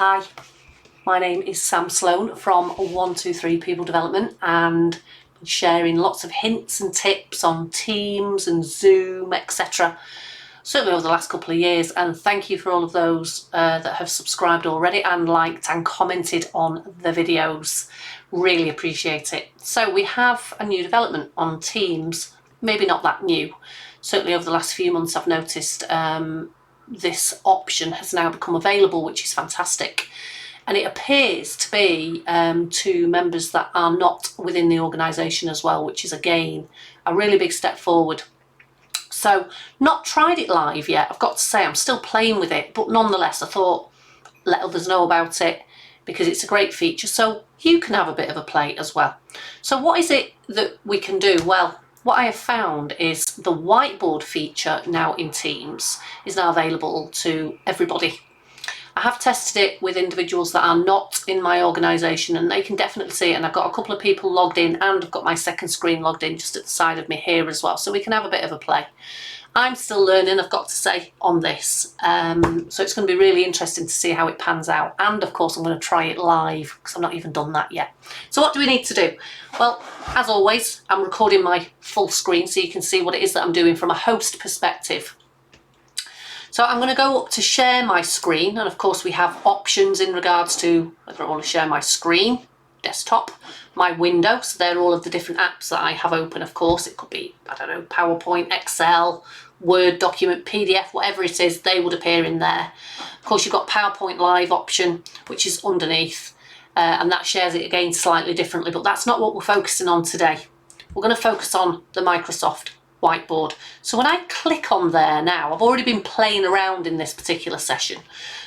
Hi, my name is Sam Sloan from 123 People Development, and I'm sharing lots of hints and tips on Teams and Zoom, etc. certainly over the last couple of years, and thank you for all of those that have subscribed already and liked and commented on the videos. Really appreciate it. So we have a new development on Teams, maybe not that new. Certainly over the last few months I've noticed this option has now become available, which is fantastic. And it appears to be to members that are not within the organisation as well, which is again a really big step forward. So not tried it live yet, I've got to say. I'm still playing with it, but nonetheless I thought let others know about it because it's a great feature, so you can have a bit of a play as well. So what is it that we can do? Well, what I have found is the whiteboard feature now in Teams is now available to everybody. I have tested it with individuals that are not in my organisation and they can definitely see it, and I've got a couple of people logged in and I've got my second screen logged in just at the side of me here as well, so we can have a bit of a play. I'm still learning, I've got to say, on this, so it's going to be really interesting to see how it pans out, and of course I'm going to try it live because I've not even done that yet. So what do we need to do? Well, as always, I'm recording my full screen so you can see what it is that I'm doing from a host perspective. So I'm going to go up to share my screen, and of course we have options in regards to whether I want to share my screen, desktop, my window, so they're all of the different apps that I have open. Of course it could be, I don't know, PowerPoint, Excel, Word document, PDF, whatever it is, they would appear in there. Of course you've got PowerPoint Live option, which is underneath, and that shares it again slightly differently, but that's not what we're focusing on today. We're going to focus on the Microsoft Whiteboard. So when I click on there now, I've already been playing around in this particular session.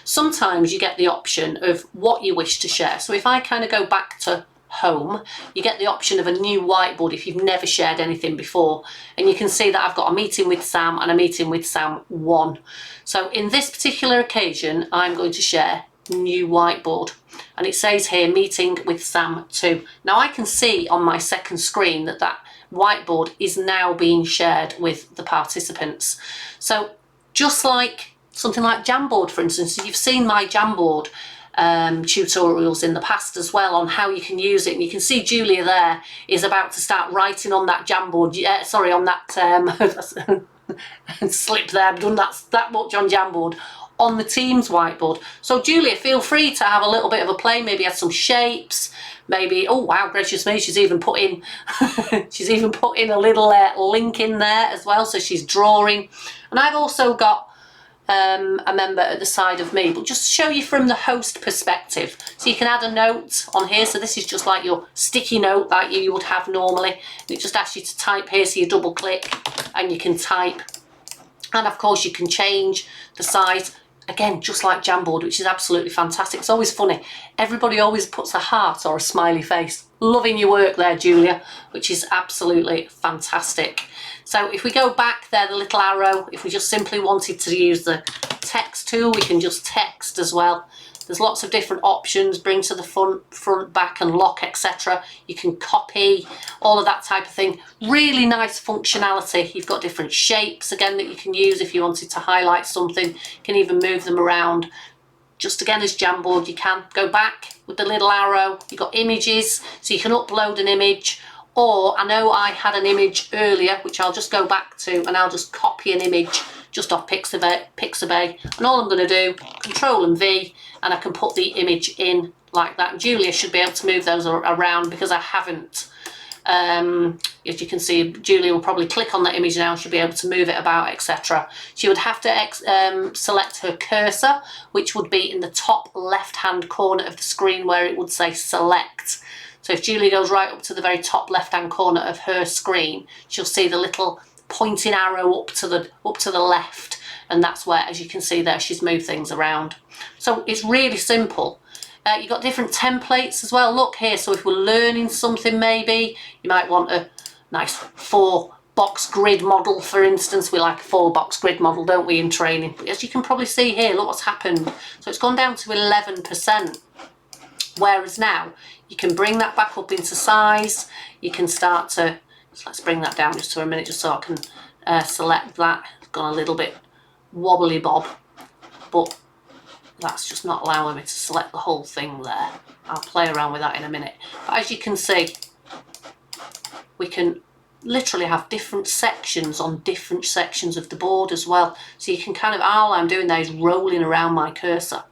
Sometimes you get the option of what you wish to share. So if I kind of go back to home, you get the option of a new whiteboard if you've never shared anything before, and you can see that I've got a meeting with Sam and a meeting with Sam 1. So in this particular occasion I'm going to share new whiteboard, and it says here meeting with Sam 2. Now I can see on my second screen that that whiteboard is now being shared with the participants. So just like something like Jamboard, for instance, you've seen my Jamboard tutorials in the past as well on how you can use it, and you can see Julia there is about to start writing on that Jamboard, sorry, on that slip there, I've done that much on Jamboard, on the Teams whiteboard. So Julia, feel free to have a little bit of a play, maybe add some shapes, maybe, oh wow, gracious me, she's even put in she's even put in a little link in there as well, so she's drawing. And I've also got a member at the side of me, but just to show you from the host perspective, so you can add a note on here. So this is just like your sticky note that you would have normally, and it just asks you to type here, so you double click and you can type, and of course you can change the size. Again, just like Jamboard, which is absolutely fantastic. It's always funny. Everybody always puts a heart or a smiley face. Loving your work there, Julia, which is absolutely fantastic. So if we go back there, the little arrow, if we just simply wanted to use the text tool, we can just text as well. There's lots of different options, bring to the front, back and lock, etc. You can copy, all of that type of thing. Really nice functionality. You've got different shapes again that you can use if you wanted to highlight something. You can even move them around. Just again as Jamboard, you can go back with the little arrow. You've got images, so you can upload an image. Or I know I had an image earlier, which I'll just go back to, and I'll just copy an image just off Pixabay. And all I'm going to do, Control and V, and I can put the image in like that. Julia should be able to move those around because I haven't. As you can see, Julia will probably click on that image now, she'll be able to move it about, etc. She would have to select her cursor, which would be in the top left hand corner of the screen where it would say select. So if Julia goes right up to the very top left hand corner of her screen, she'll see the little pointing arrow up to the left, and that's where, as you can see there, she's moved things around. So it's really simple. You've got different templates as well. Look here, so if we're learning something, maybe you might want a nice 4-box grid model, for instance. We like a 4-box grid model, don't we, in training? But as you can probably see here, look what's happened. So it's gone down to 11%. Whereas now you can bring that back up into size. You can start to, so let's bring that down just for a minute, just so I can select that. It's gone a little bit wobbly bob, but That's just not allowing me to select the whole thing there. I'll play around with that in a minute. But as you can see, we can literally have different sections on different sections of the board as well. So you can kind of, all I'm doing there is rolling around my cursor,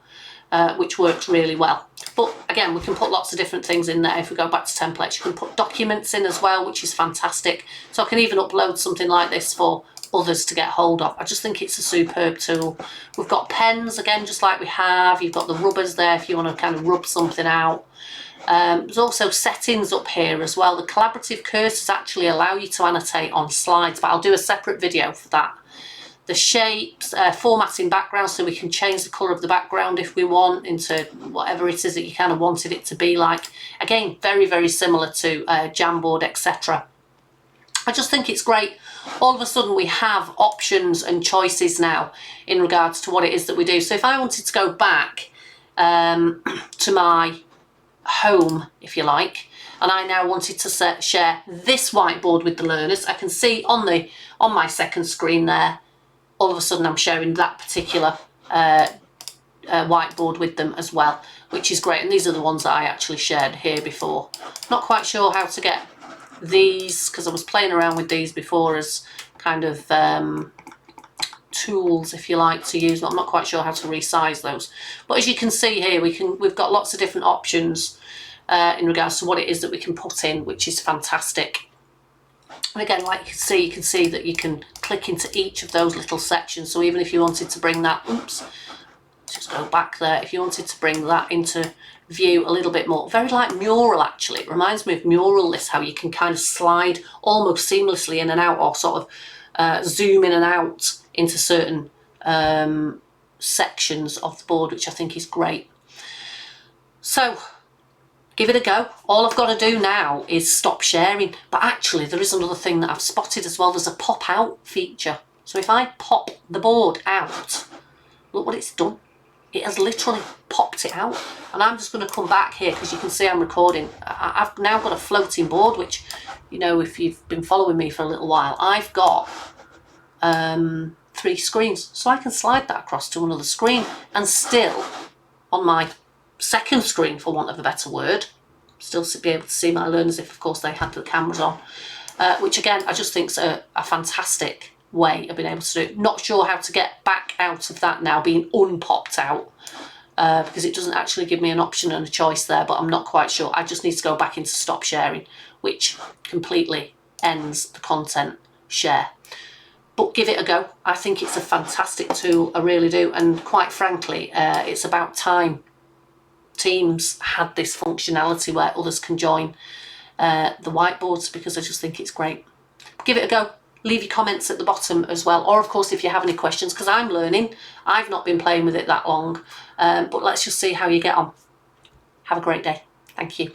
which works really well. But again, we can put lots of different things in there. If we go back to templates, you can put documents in as well, which is fantastic. So I can even upload something like this for others to get hold of. I just think it's a superb tool. We've got pens again, just like we have. You've got the rubbers there if you want to kind of rub something out. There's also settings up here as well. The collaborative cursors actually allow you to annotate on slides, but I'll do a separate video for that. The shapes, formatting background, so we can change the colour of the background if we want into whatever it is that you kind of wanted it to be like. Again, very, very similar to Jamboard, etc. I just think it's great. All of a sudden we have options and choices now in regards to what it is that we do. So if I wanted to go back to my home, if you like, and I now wanted to share this whiteboard with the learners, I can see on my second screen there, all of a sudden I'm sharing that particular whiteboard with them as well, which is great. And these are the ones that I actually shared here before. Not quite sure how to get these, because I was playing around with these before as kind of tools, if you like, to use, but I'm not quite sure how to resize those. But as you can see here, we've got lots of different options in regards to what it is that we can put in, which is fantastic. And again, like you can see that you can click into each of those little sections. So even if you wanted to bring that, oops, let's just go back there. If you wanted to bring that into view a little bit more, very like Mural actually. It reminds me of Mural, this, how you can kind of slide almost seamlessly in and out, or sort of zoom in and out into certain sections of the board, which I think is great. So give it a go. All I've got to do now is stop sharing. But actually there is another thing that I've spotted as well. There's a pop out feature. So if I pop the board out, look what it's done. It has literally popped it out. And I'm just going to come back here because you can see I'm recording. I've now got a floating board, which, you know, if you've been following me for a little while, I've got 3 screens. So I can slide that across to another screen and still on my second screen, for want of a better word, still be able to see my learners if of course they had the cameras on, which again I just think is a fantastic way of being able to do it. Not sure how to get back out of that now being unpopped out, because it doesn't actually give me an option and a choice there, but I'm not quite sure. I just need to go back into stop sharing, which completely ends the content share. But give it a go. I think it's a fantastic tool, I really do, and quite frankly it's about time Teams had this functionality where others can join the whiteboards, because I just think it's great. Give it a go. Leave your comments at the bottom as well, or of course if you have any questions, because I'm learning. I've not been playing with it that long, but let's just see how you get on. Have a great day. Thank you.